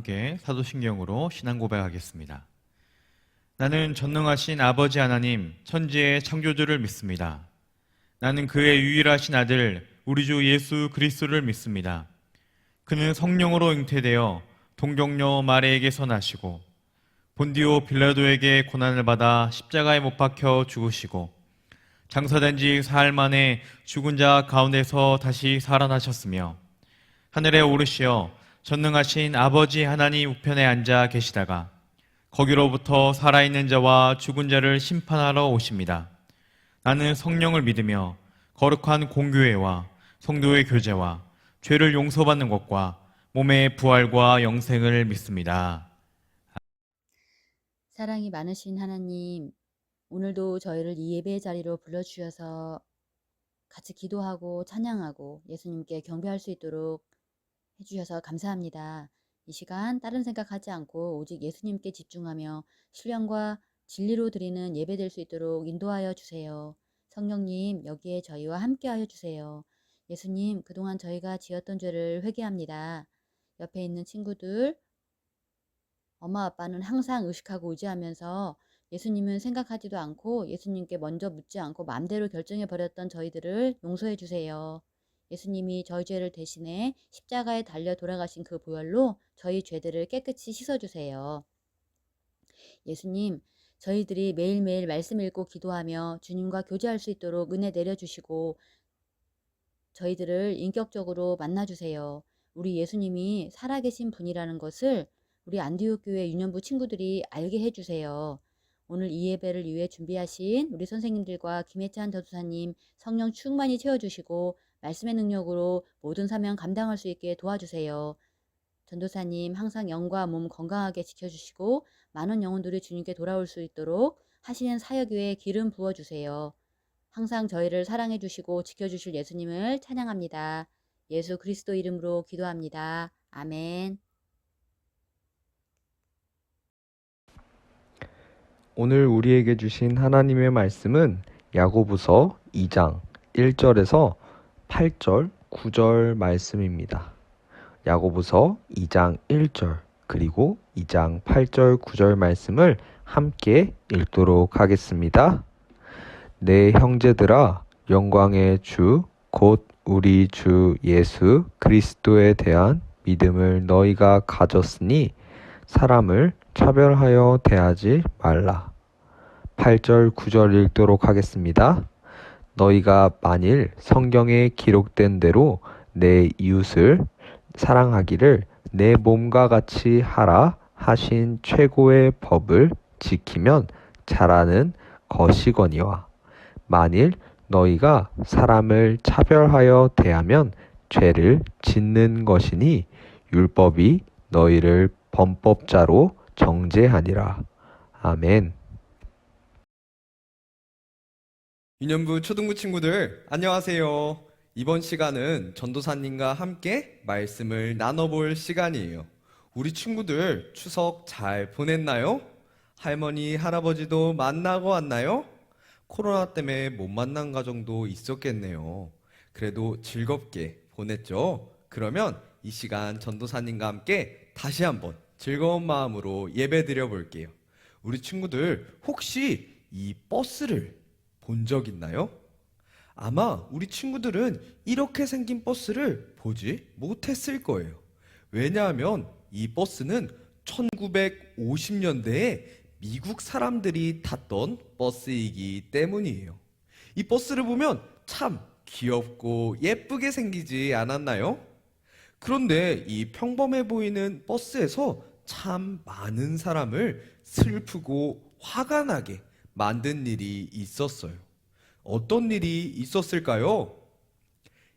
함께 사도신경으로 신앙 고백하겠습니다. 나는 전능하신 아버지 하나님, 천지의 창조주를 믿습니다. 나는 그의 유일하신 아들, 우리 주 예수 그리스도를 믿습니다. 그는 성령으로 잉태되어 동정녀 마리에게서 나시고 본디오 빌라도에게 고난을 받아 십자가에 못 박혀 죽으시고 장사된 지 사흘 만에 죽은 자 가운데서 다시 살아나셨으며 하늘에 오르시어 전능하신 아버지 하나님 우편에 앉아 계시다가 거기로부터 살아있는 자와 죽은 자를 심판하러 오십니다. 나는 성령을 믿으며 거룩한 공교회와 성도의 교제와 죄를 용서받는 것과 몸의 부활과 영생을 믿습니다. 사랑이 많으신 하나님, 오늘도 저희를 이 예배의 자리로 불러주셔서 같이 기도하고 찬양하고 예수님께 경배할 수 있도록 해주셔서 감사합니다. 이 시간 다른 생각하지 않고 오직 예수님께 집중하며 신령과 진리로 드리는 예배 될 수 있도록 인도하여 주세요. 성령님, 여기에 저희와 함께하여 주세요. 예수님, 그동안 저희가 지었던 죄를 회개합니다. 옆에 있는 친구들, 엄마 아빠는 항상 의식하고 의지하면서 예수님은 생각하지도 않고 예수님께 먼저 묻지 않고 마음대로 결정해버렸던 저희들을 용서해 주세요. 예수님이 저희 죄를 대신해 십자가에 달려 돌아가신 그 보혈로 저희 죄들을 깨끗이 씻어주세요. 예수님, 저희들이 매일매일 말씀 읽고 기도하며 주님과 교제할 수 있도록 은혜 내려주시고 저희들을 인격적으로 만나주세요. 우리 예수님이 살아계신 분이라는 것을 우리 안디옥 교회 유년부 친구들이 알게 해주세요. 오늘 이 예배를 위해 준비하신 우리 선생님들과 김혜찬 전도사님 성령 충만히 채워주시고 말씀의 능력으로 모든 사명 감당할 수 있게 도와주세요. 전도사님 항상 영과 몸 건강하게 지켜주시고 많은 영혼들이 주님께 돌아올 수 있도록 하시는 사역 위에 기름 부어주세요. 항상 저희를 사랑해 주시고 지켜주실 예수님을 찬양합니다. 예수 그리스도 이름으로 기도합니다. 아멘. 오늘 우리에게 주신 하나님의 말씀은 야고보서 2장 1절에서 8절, 9절 말씀입니다. 야고보서 2장 1절 그리고 2장 8절, 9절 말씀을 함께 읽도록 하겠습니다. 내 형제들아, 영광의 주 곧 우리 주 예수 그리스도에 대한 믿음을 너희가 가졌으니 사람을 차별하여 대하지 말라. 8절, 9절 읽도록 하겠습니다. 너희가 만일 성경에 기록된 대로 내 이웃을 사랑하기를 내 몸과 같이 하라 하신 최고의 법을 지키면 잘하는 것이거니와 만일 너희가 사람을 차별하여 대하면 죄를 짓는 것이니 율법이 너희를 범법자로 정죄하니라. 아멘. 유년부 초등부 친구들 안녕하세요. 이번 시간은 전도사님과 함께 말씀을 나눠볼 시간이에요. 우리 친구들 추석 잘 보냈나요? 할머니, 할아버지도 만나고 왔나요? 코로나 때문에 못 만난 가정도 있었겠네요. 그래도 즐겁게 보냈죠? 그러면 이 시간 전도사님과 함께 다시 한번 즐거운 마음으로 예배 드려 볼게요. 우리 친구들 혹시 이 버스를 본 적 있나요? 아마 우리 친구들은 이렇게 생긴 버스를 보지 못했을 거예요. 왜냐하면 이 버스는 1950년대에 미국 사람들이 탔던 버스이기 때문이에요. 이 버스를 보면 참 귀엽고 예쁘게 생기지 않았나요? 그런데 이 평범해 보이는 버스에서 참 많은 사람을 슬프고 화가 나게 만든 일이 있었어요. 어떤 일이 있었을까요?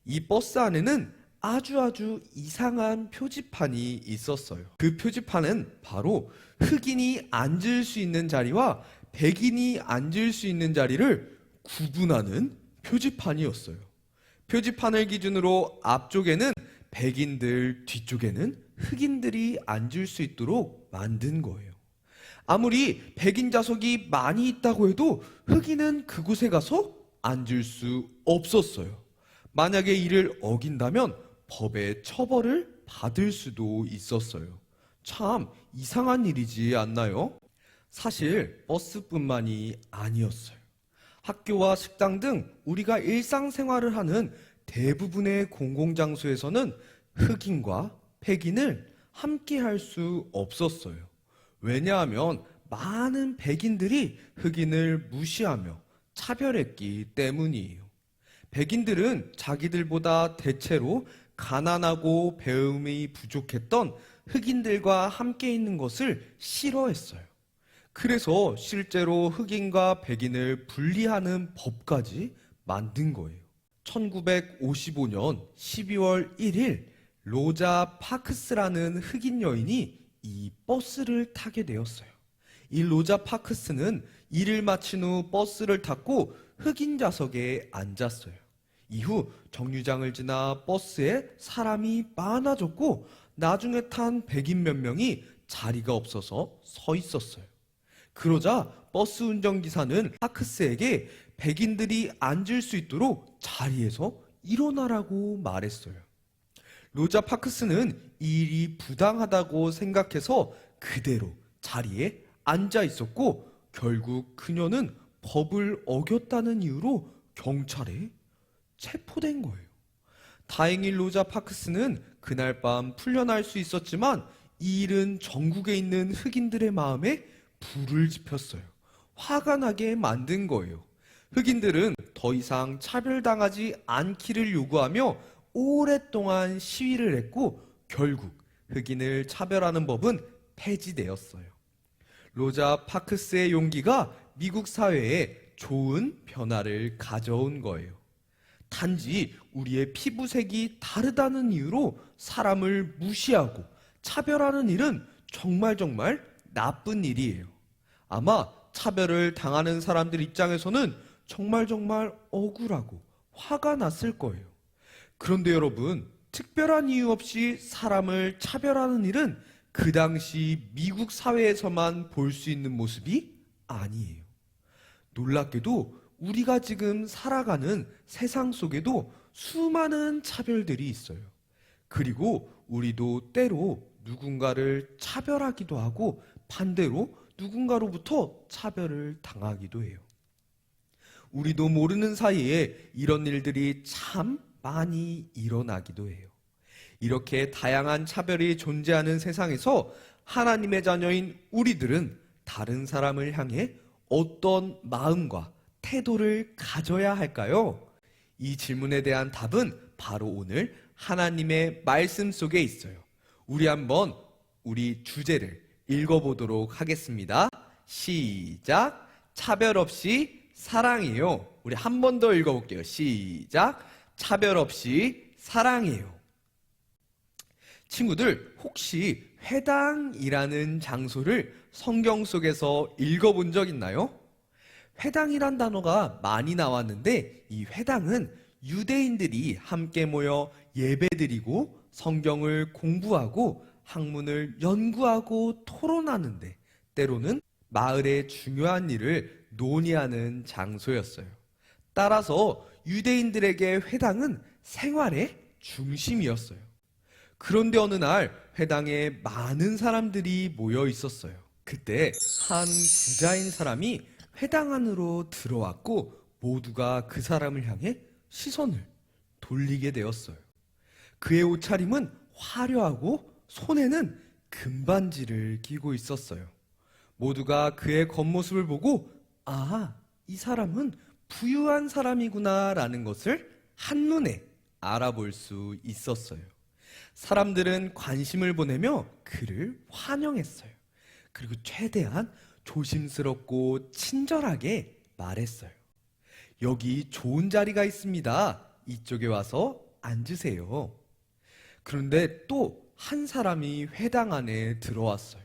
이 버스 안에는 아주 이상한 표지판이 있었어요. 그 표지판은 바로 흑인이 앉을 수 있는 자리와 백인이 앉을 수 있는 자리를 구분하는 표지판이었어요. 표지판을 기준으로 앞쪽에는 백인들, 뒤쪽에는 흑인들이 앉을 수 있도록 만든 거예요. 아무리 백인 좌석이 많이 있다고 해도 흑인은 그곳에 가서 앉을 수 없었어요. 만약에 이를 어긴다면 법의 처벌을 받을 수도 있었어요. 참 이상한 일이지 않나요? 사실 버스뿐만이 아니었어요. 학교와 식당 등 우리가 일상생활을 하는 대부분의 공공장소에서는 흑인과 백인을 함께 할 수 없었어요. 왜냐하면 많은 백인들이 흑인을 무시하며 차별했기 때문이에요. 백인들은 자기들보다 대체로 가난하고 배움이 부족했던 흑인들과 함께 있는 것을 싫어했어요. 그래서 실제로 흑인과 백인을 분리하는 법까지 만든 거예요. 1955년 12월 1일 로자 파크스라는 흑인 여인이 이 버스를 타게 되었어요. 이 로자 파크스는 일을 마친 후 버스를 탔고 흑인 좌석에 앉았어요. 이후 정류장을 지나 버스에 사람이 많아졌고 나중에 탄 백인 몇 명이 자리가 없어서 서 있었어요. 그러자 버스 운전기사는 파크스에게 백인들이 앉을 수 있도록 자리에서 일어나라고 말했어요. 로자 파크스는 이 일이 부당하다고 생각해서 그대로 자리에 앉아 있었고 결국 그녀는 법을 어겼다는 이유로 경찰에 체포된 거예요. 다행히 로자 파크스는 그날 밤 풀려날 수 있었지만 이 일은 전국에 있는 흑인들의 마음에 불을 지폈어요. 화가 나게 만든 거예요. 흑인들은 더 이상 차별당하지 않기를 요구하며 오랫동안 시위를 했고 결국 흑인을 차별하는 법은 폐지되었어요. 로자 파크스의 용기가 미국 사회에 좋은 변화를 가져온 거예요. 단지 우리의 피부색이 다르다는 이유로 사람을 무시하고 차별하는 일은 정말 나쁜 일이에요. 아마 차별을 당하는 사람들 입장에서는 정말 억울하고 화가 났을 거예요. 그런데 여러분, 특별한 이유 없이 사람을 차별하는 일은 그 당시 미국 사회에서만 볼 수 있는 모습이 아니에요. 놀랍게도 우리가 지금 살아가는 세상 속에도 수많은 차별들이 있어요. 그리고 우리도 때로 누군가를 차별하기도 하고 반대로 누군가로부터 차별을 당하기도 해요. 우리도 모르는 사이에 이런 일들이 참 많이 일어나기도 해요. 이렇게 다양한 차별이 존재하는 세상에서 하나님의 자녀인 우리들은 다른 사람을 향해 어떤 마음과 태도를 가져야 할까요? 이 질문에 대한 답은 바로 오늘 하나님의 말씀 속에 있어요. 우리 한번 우리 주제를 읽어보도록 하겠습니다. 시작. 차별 없이 사랑해요. 우리 한 번 더 읽어볼게요. 시작. 차별 없이 사랑해요. 친구들, 혹시 회당이라는 장소를 성경 속에서 읽어본 적 있나요? 회당이란 단어가 많이 나왔는데 이 회당은 유대인들이 함께 모여 예배드리고 성경을 공부하고 학문을 연구하고 토론하는데 때로는 마을의 중요한 일을 논의하는 장소였어요. 따라서 유대인들에게 회당은 생활의 중심이었어요. 그런데 어느 날 회당에 많은 사람들이 모여 있었어요. 그때 한 부자인 사람이 회당 안으로 들어왔고 모두가 그 사람을 향해 시선을 돌리게 되었어요. 그의 옷차림은 화려하고 손에는 금반지를 끼고 있었어요. 모두가 그의 겉모습을 보고 아, 이 사람은 부유한 사람이구나 라는 것을 한눈에 알아볼 수 있었어요. 사람들은 관심을 보내며 그를 환영했어요. 그리고 최대한 조심스럽고 친절하게 말했어요. 여기 좋은 자리가 있습니다. 이쪽에 와서 앉으세요. 그런데 또 한 사람이 회당 안에 들어왔어요.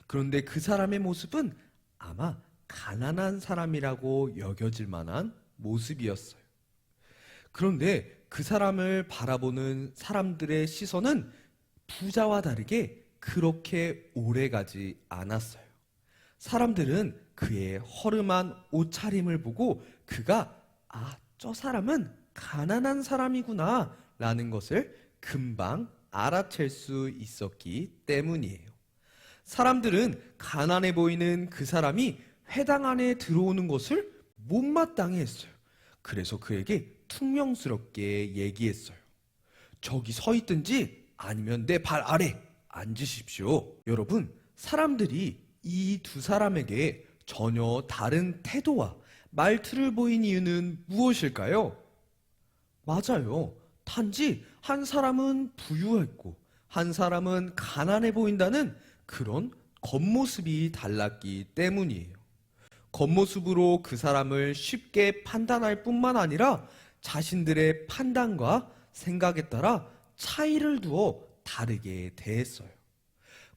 그런데 그 사람의 모습은 아마 가난한 사람이라고 여겨질 만한 모습이었어요. 그런데 그 사람을 바라보는 사람들의 시선은 부자와 다르게 그렇게 오래가지 않았어요. 사람들은 그의 허름한 옷차림을 보고 그가 저 사람은 가난한 사람이구나 라는 것을 금방 알아챌 수 있었기 때문이에요. 사람들은 가난해 보이는 그 사람이 회당 안에 들어오는 것을 못마땅해 했어요. 그래서 그에게 퉁명스럽게 얘기했어요. 저기 서 있든지 아니면 내 발 아래 앉으십시오. 여러분, 사람들이 이 두 사람에게 전혀 다른 태도와 말투를 보인 이유는 무엇일까요? 맞아요. 단지 한 사람은 부유했고 한 사람은 가난해 보인다는 그런 겉모습이 달랐기 때문이에요. 겉모습으로 그 사람을 쉽게 판단할 뿐만 아니라 자신들의 판단과 생각에 따라 차이를 두어 다르게 대했어요.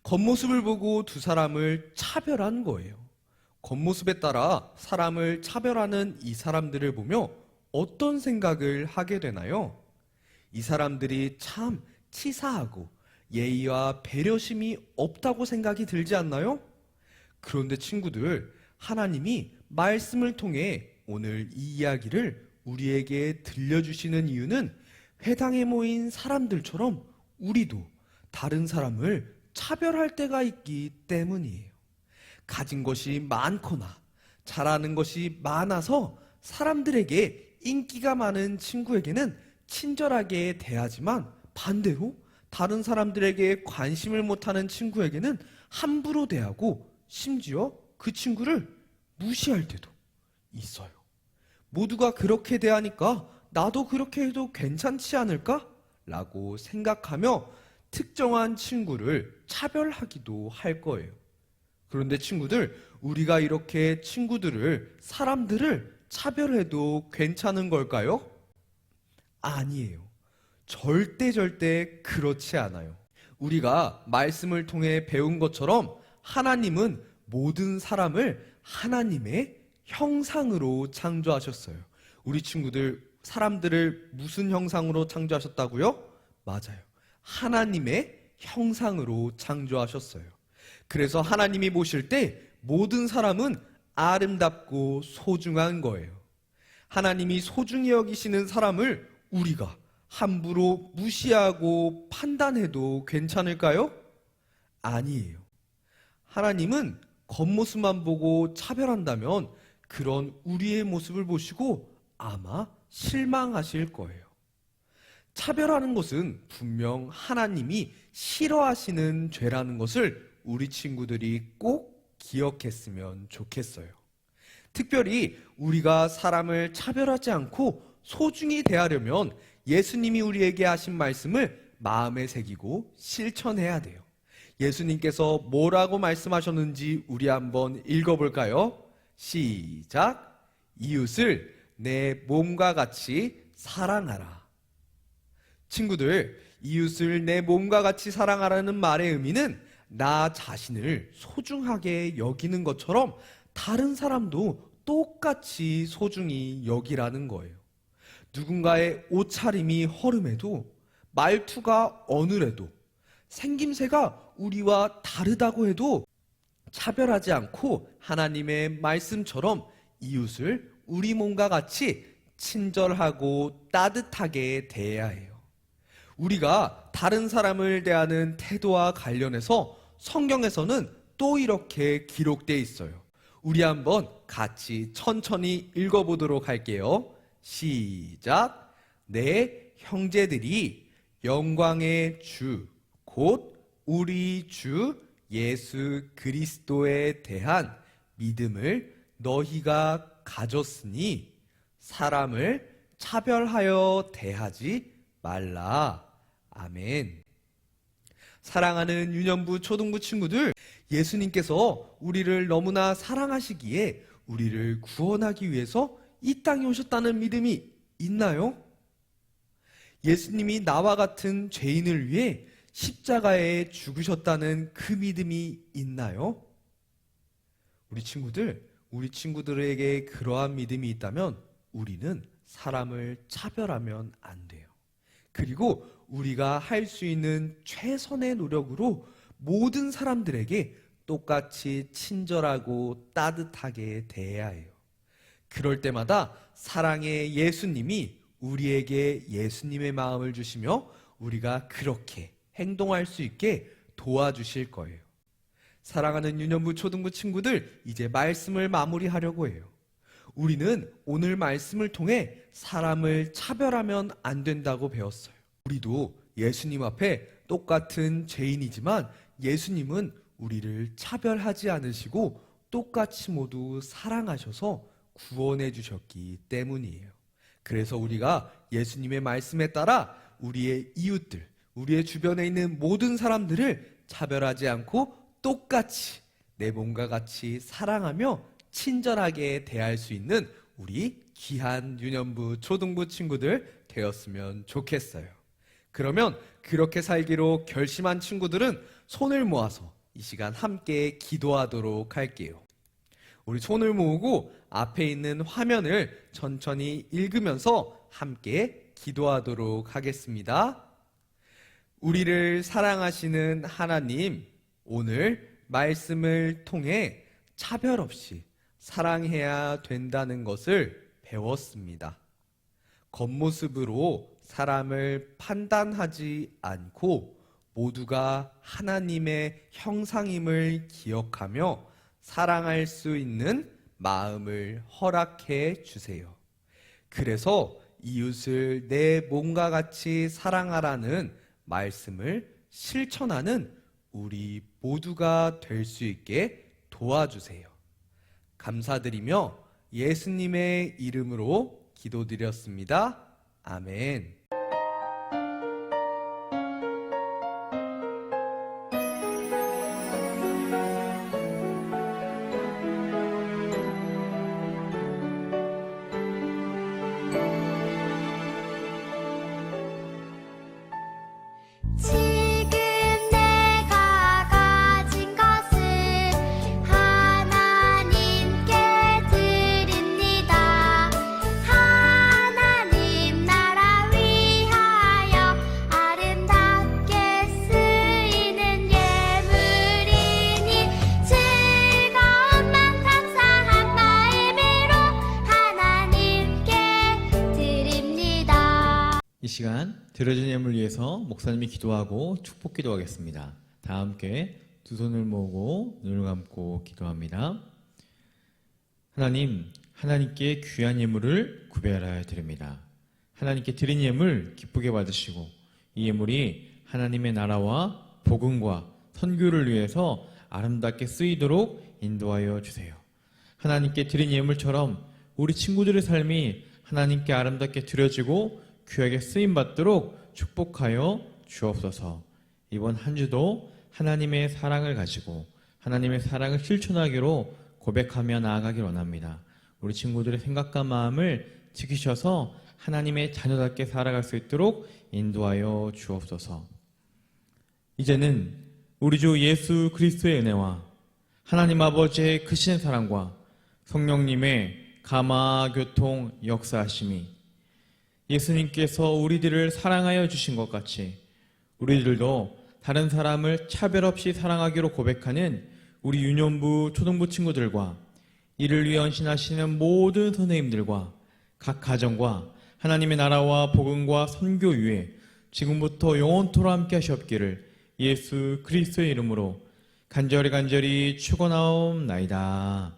겉모습을 보고 두 사람을 차별한 거예요. 겉모습에 따라 사람을 차별하는 이 사람들을 보며 어떤 생각을 하게 되나요? 이 사람들이 참 치사하고 예의와 배려심이 없다고 생각이 들지 않나요? 그런데 친구들, 하나님이 말씀을 통해 오늘 이 이야기를 우리에게 들려주시는 이유는 회당에 모인 사람들처럼 우리도 다른 사람을 차별할 때가 있기 때문이에요. 가진 것이 많거나 잘하는 것이 많아서 사람들에게 인기가 많은 친구에게는 친절하게 대하지만 반대로 다른 사람들에게 관심을 못하는 친구에게는 함부로 대하고 심지어 그 친구를 무시할 때도 있어요. 모두가 그렇게 대하니까 나도 그렇게 해도 괜찮지 않을까? 라고 생각하며 특정한 친구를 차별하기도 할 거예요. 그런데 친구들, 우리가 이렇게 사람들을 차별해도 괜찮은 걸까요? 아니에요. 절대 그렇지 않아요. 우리가 말씀을 통해 배운 것처럼 하나님은 모든 사람을 하나님의 형상으로 창조하셨어요. 우리 친구들, 사람들을 무슨 형상으로 창조하셨다고요? 맞아요. 하나님의 형상으로 창조하셨어요. 그래서 하나님이 보실 때 모든 사람은 아름답고 소중한 거예요. 하나님이 소중히 여기시는 사람을 우리가 함부로 무시하고 판단해도 괜찮을까요? 아니에요. 하나님은 겉모습만 보고 차별한다면 그런 우리의 모습을 보시고 아마 실망하실 거예요. 차별하는 것은 분명 하나님이 싫어하시는 죄라는 것을 우리 친구들이 꼭 기억했으면 좋겠어요. 특별히 우리가 사람을 차별하지 않고 소중히 대하려면 예수님이 우리에게 하신 말씀을 마음에 새기고 실천해야 돼요. 예수님께서 뭐라고 말씀하셨는지 우리 한번 읽어볼까요? 시작! 이웃을 내 몸과 같이 사랑하라. 친구들, 이웃을 내 몸과 같이 사랑하라는 말의 의미는 나 자신을 소중하게 여기는 것처럼 다른 사람도 똑같이 소중히 여기라는 거예요. 누군가의 옷차림이 허름해도, 말투가 어눌해도, 생김새가 우리와 다르다고 해도 차별하지 않고 하나님의 말씀처럼 이웃을 우리 몸과 같이 친절하고 따뜻하게 대해야 해요. 우리가 다른 사람을 대하는 태도와 관련해서 성경에서는 또 이렇게 기록되어 있어요. 우리 한번 같이 천천히 읽어보도록 할게요. 시작! 내 형제들이 영광의 주, 곧 우리 주 예수 그리스도에 대한 믿음을 너희가 가졌으니 사람을 차별하여 대하지 말라. 아멘. 사랑하는 유년부 초등부 친구들, 예수님께서 우리를 너무나 사랑하시기에 우리를 구원하기 위해서 이 땅에 오셨다는 믿음이 있나요? 예수님이 나와 같은 죄인을 위해 십자가에 죽으셨다는 그 믿음이 있나요? 우리 친구들에게 그러한 믿음이 있다면 우리는 사람을 차별하면 안 돼요. 그리고 우리가 할 수 있는 최선의 노력으로 모든 사람들에게 똑같이 친절하고 따뜻하게 대해야 해요. 그럴 때마다 사랑의 예수님이 우리에게 예수님의 마음을 주시며 우리가 그렇게 행동할 수 있게 도와주실 거예요. 사랑하는 유년부 초등부 친구들, 이제 말씀을 마무리하려고 해요. 우리는 오늘 말씀을 통해 사람을 차별하면 안 된다고 배웠어요. 우리도 예수님 앞에 똑같은 죄인이지만 예수님은 우리를 차별하지 않으시고 똑같이 모두 사랑하셔서 구원해 주셨기 때문이에요. 그래서 우리가 예수님의 말씀에 따라 우리의 이웃들, 우리의 주변에 있는 모든 사람들을 차별하지 않고 똑같이 내 몸과 같이 사랑하며 친절하게 대할 수 있는 우리 귀한 유년부 초등부 친구들 되었으면 좋겠어요. 그러면 그렇게 살기로 결심한 친구들은 손을 모아서 이 시간 함께 기도하도록 할게요. 우리 손을 모으고 앞에 있는 화면을 천천히 읽으면서 함께 기도하도록 하겠습니다. 우리를 사랑하시는 하나님, 오늘 말씀을 통해 차별 없이 사랑해야 된다는 것을 배웠습니다. 겉모습으로 사람을 판단하지 않고 모두가 하나님의 형상임을 기억하며 사랑할 수 있는 마음을 허락해 주세요. 그래서 이웃을 내 몸과 같이 사랑하라는 말씀을 실천하는 우리 모두가 될 수 있게 도와주세요. 감사드리며 예수님의 이름으로 기도드렸습니다. 아멘. 지금 내가 가진 것을 하나님께 드립니다. 하나님 나라 위하여 아름답게 쓰이는 예물이니 즐거움만 감사한 마음으로 하나님께 드립니다. 이 시간 드려진 예물 위해서 목사님이 기도하고 축복 기도하겠습니다. 다 함께 두 손을 모으고 눈을 감고 기도합니다. 하나님, 하나님께 귀한 예물을 구별하여 드립니다. 하나님께 드린 예물 기쁘게 받으시고 이 예물이 하나님의 나라와 복음과 선교를 위해서 아름답게 쓰이도록 인도하여 주세요. 하나님께 드린 예물처럼 우리 친구들의 삶이 하나님께 아름답게 드려지고 귀하게 쓰임받도록 축복하여 주옵소서. 이번 한 주도 하나님의 사랑을 가지고 하나님의 사랑을 실천하기로 고백하며 나아가길 원합니다. 우리 친구들의 생각과 마음을 지키셔서 하나님의 자녀답게 살아갈 수 있도록 인도하여 주옵소서. 이제는 우리 주 예수 그리스도의 은혜와 하나님 아버지의 크신 사랑과 성령님의 감화 교통 역사하심이 예수님께서 우리들을 사랑하여 주신 것 같이 우리들도 다른 사람을 차별 없이 사랑하기로 고백하는 우리 유년부 초등부 친구들과 이를 위해 헌신하시는 모든 선생님들과 각 가정과 하나님의 나라와 복음과 선교 위에 지금부터 영원토록 함께 하시옵기를 예수 그리스도의 이름으로 간절히 축원하옵나이다.